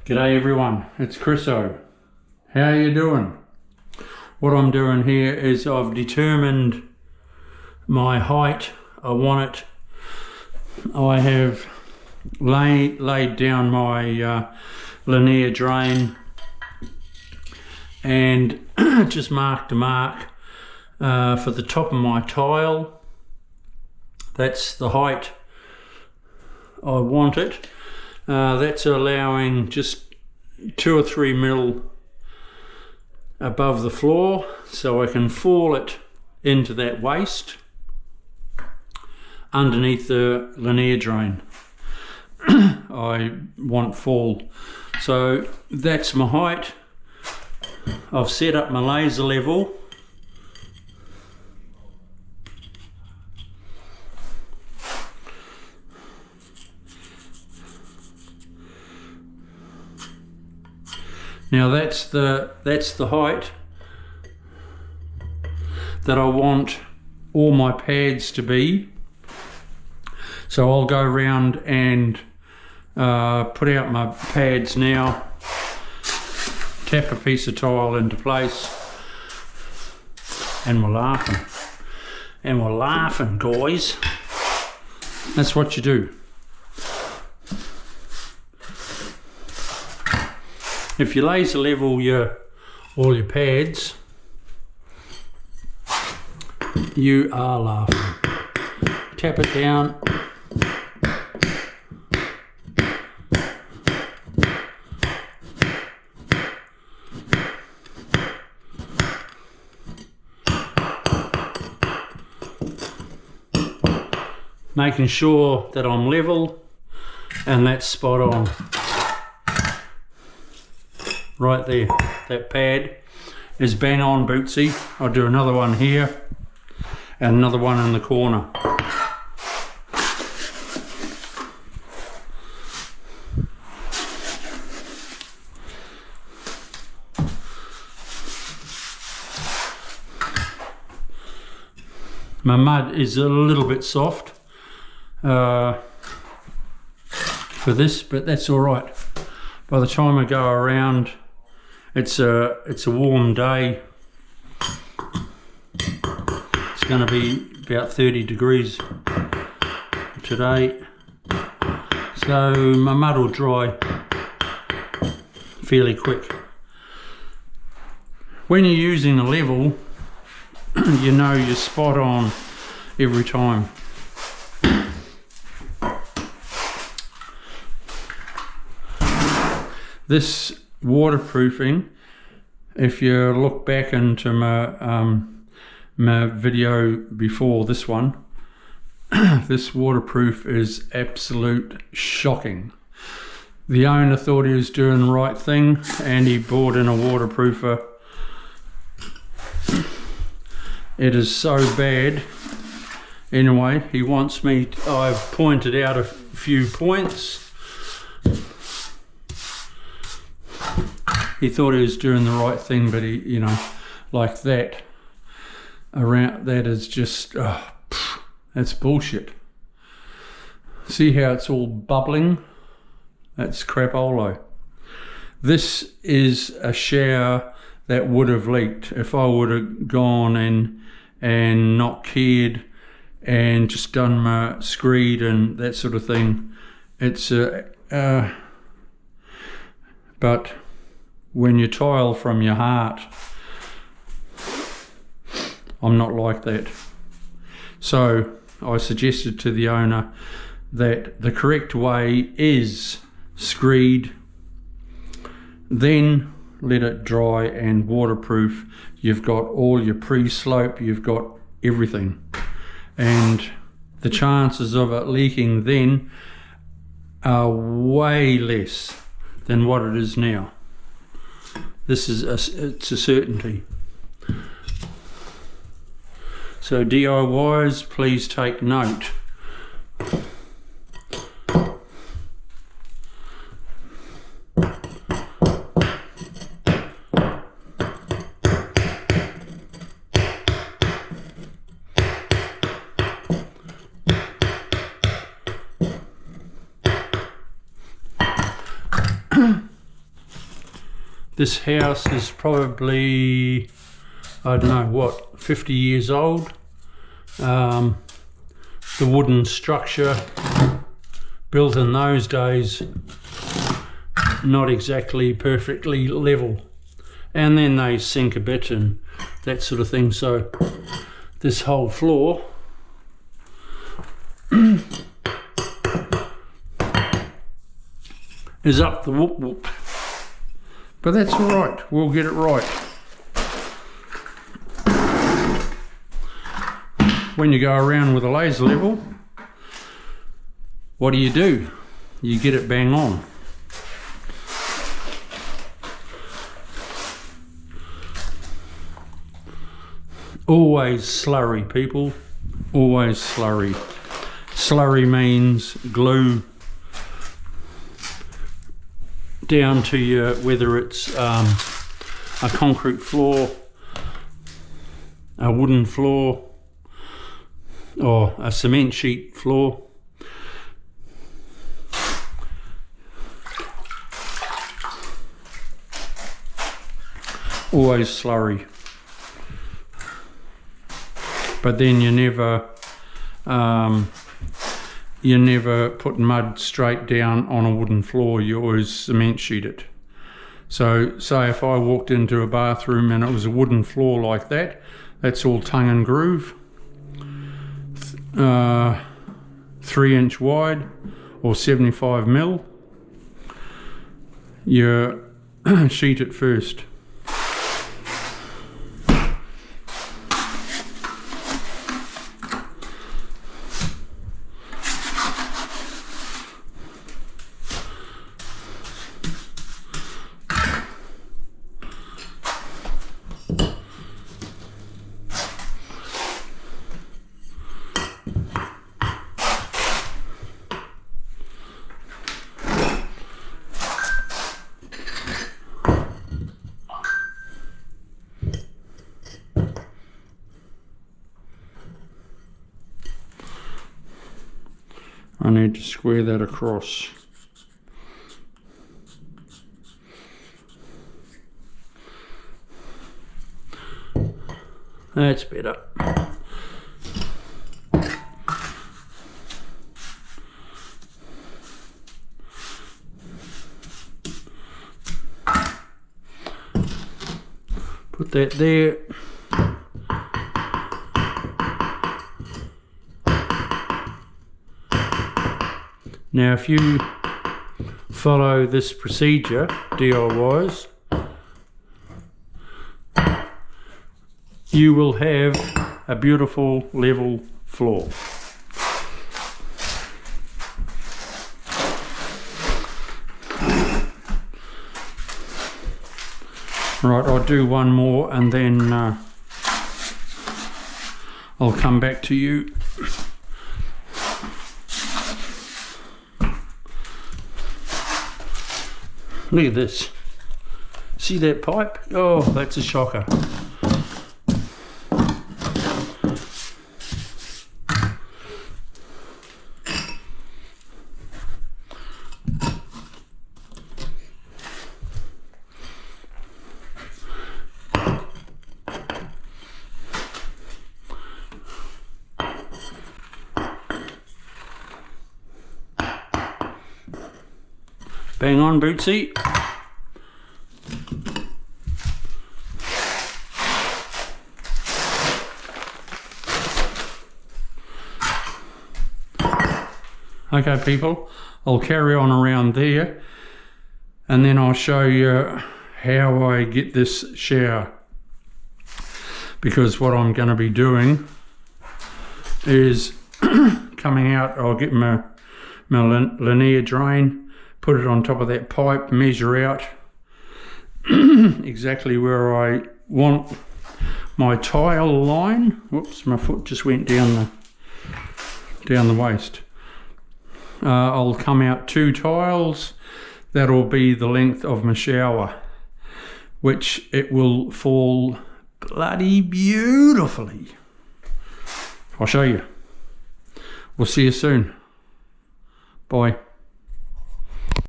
G'day everyone, it's Chriso. How you doing? What I'm doing here is I've determined my height. I want it. I have laid down my linear drain and just marked a mark for the top of my tile. That's the height I want it. That's allowing just 2 or 3 mil above the floor, so I can fall it into that waste underneath the linear drain. I want fall. So that's my height. I've set up my laser level. Now that's the height that I want all my pads to be. So I'll go around and put out my pads now, tap a piece of tile into place, and we're laughing. And we're laughing, guys. That's what you do. If you laser level all your pads, you are laughing. Tap it down. Making sure that I'm level, and that's spot on. Right there, that pad is bang on, Bootsy. I'll do another one here and another one in the corner. My mud is a little bit soft for this, but that's all right. By the time I go around, it's a warm day. It's going to be about 30 degrees today, so my mud will dry fairly quick. When you're using a level, you know you're spot on every time. This waterproofing, if you look back into my video before this one, this waterproof is absolute shocking. The owner thought he was doing the right thing and he bought in a waterproofer. It is so bad. Anyway, he wants me, I've pointed out a few points. He thought he was doing the right thing, but he, you know, like that, around that is just, that's bullshit. See how it's all bubbling? That's crapolo. This is a shower that would have leaked if I would have gone and not cared and just done my screed and that sort of thing. It's but when you tile from your heart, I'm not like that. So I suggested to the owner that the correct way is screed, then let it dry and waterproof. You've got all your pre-slope, you've got everything, and the chances of it leaking then are way less than what it is now. This is it's a certainty. So DIYers, please take note. This house is probably, I don't know what, 50 years old. The wooden structure built in those days, not exactly perfectly level, and then they sink a bit and that sort of thing. So this whole floor is up the whoop whoop, but that's all right, we'll get it right. When you go around with a laser level, what do? You get it bang on. Always slurry, people, always slurry. Slurry means glue down to your, whether it's a concrete floor, a wooden floor, or a cement sheet floor. Always slurry. But then you never put mud straight down on a wooden floor, you always cement sheet it. So say if I walked into a bathroom and it was a wooden floor like that, that's all tongue and groove. 3-inch wide or 75 mil. You sheet it first. I need to square that across. That's better. Put that there. Now if you follow this procedure, DIYs, you will have a beautiful level floor. Right, I'll do one more and then I'll come back to you. Look at this. See that pipe? Oh, that's a shocker. Bang on, Bootsy. Okay, people, I'll carry on around there and then I'll show you how I get this shower, because what I'm going to be doing is coming out, I'll get my linear drain, put it on top of that pipe, measure out exactly where I want my tile line. Whoops, my foot just went down the waist. I'll come out 2 tiles. That'll be the length of my shower, which it will fall bloody beautifully. I'll show you. We'll see you soon. Bye.